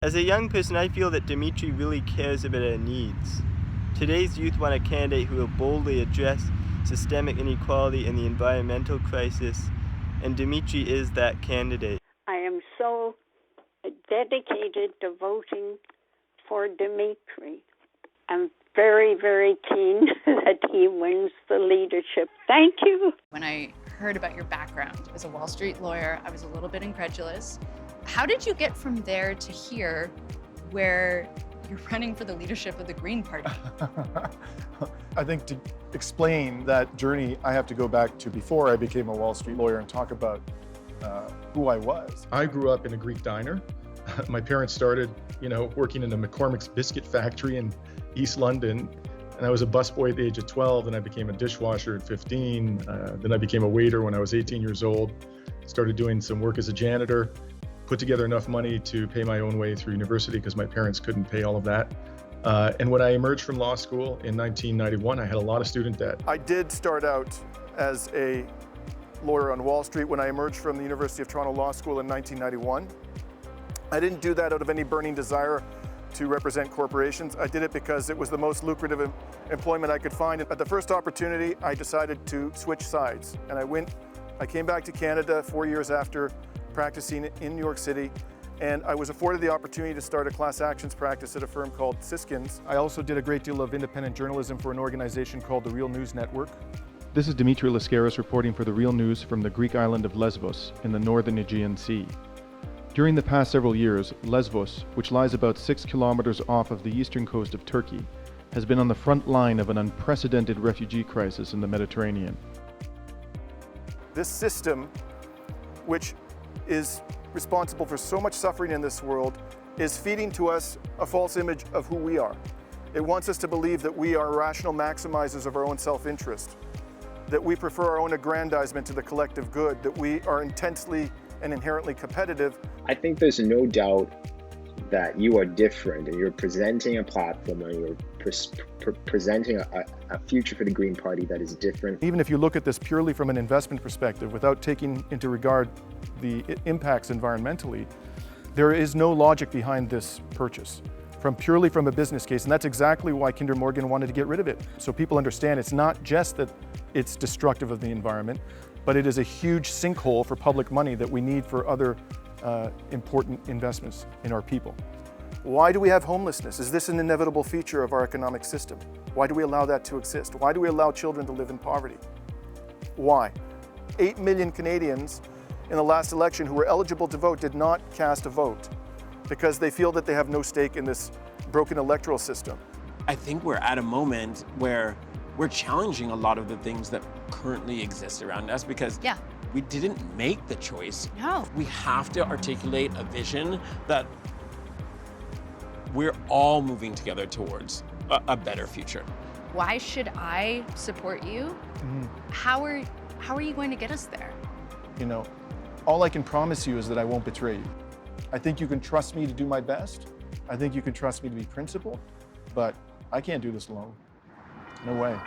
As a young person, I feel that Dimitri really cares about our needs. Today's youth want a candidate who will boldly address systemic inequality and the environmental crisis, and Dimitri is that candidate. I am so dedicated to voting for Dimitri. I'm very, very keen that he wins the leadership. Thank you. When I heard about your background as a Wall Street lawyer, I was a little bit incredulous. How did you get from there to here, where you're running for the leadership of the Green Party? I think to explain that journey, I have to go back to before I became a Wall Street lawyer and talk about who I was. I grew up in a Greek diner. My parents started, working in a McCormick's biscuit factory in East London. And I was a busboy at the age of 12, and I became a dishwasher at 15. Then I became a waiter when I was 18 years old. Started doing some work as a janitor, put together enough money to pay my own way through university because my parents couldn't pay all of that. And when I emerged from law school in 1991, I had a lot of student debt. I did start out as a lawyer on Wall Street when I emerged from the University of Toronto Law School in 1991. I didn't do that out of any burning desire to represent corporations. I did it because it was the most lucrative employment I could find. At the first opportunity, I decided to switch sides. And I came back to Canada 4 years after practicing in New York City, and I was afforded the opportunity to start a class actions practice at a firm called Siskins. I also did a great deal of independent journalism for an organization called the Real News Network. This is Dimitri Lascaris reporting for the Real News from the Greek island of Lesbos in the northern Aegean Sea. During the past several years, Lesbos, which lies about 6 kilometers off of the eastern coast of Turkey, has been on the front line of an unprecedented refugee crisis in the Mediterranean. This system, which is responsible for so much suffering in this world, is feeding to us a false image of who we are. It wants us to believe that we are rational maximizers of our own self-interest, that we prefer our own aggrandizement to the collective good, that we are intensely and inherently competitive. I think there's no doubt that you are different and you're presenting a platform and you're presenting a future for the Green Party that is different. Even if you look at this purely from an investment perspective, without taking into regard the impacts environmentally, there is no logic behind this purchase, purely from a business case. And that's exactly why Kinder Morgan wanted to get rid of it. So people understand it's not just that it's destructive of the environment, but it is a huge sinkhole for public money that we need for other important investments in our people. Why do we have homelessness? Is this an inevitable feature of our economic system? Why do we allow that to exist? Why do we allow children to live in poverty? Why? 8 million Canadians in the last election who were eligible to vote did not cast a vote because they feel that they have no stake in this broken electoral system. I think we're at a moment where we're challenging a lot of the things that currently exist around us because we didn't make the choice. No. We have to articulate a vision that we're all moving together towards a better future. Why should I support you? How are you going to get us there? All I can promise you is that I won't betray you. I think you can trust me to do my best. I think you can trust me to be principled, but I can't do this alone. No way.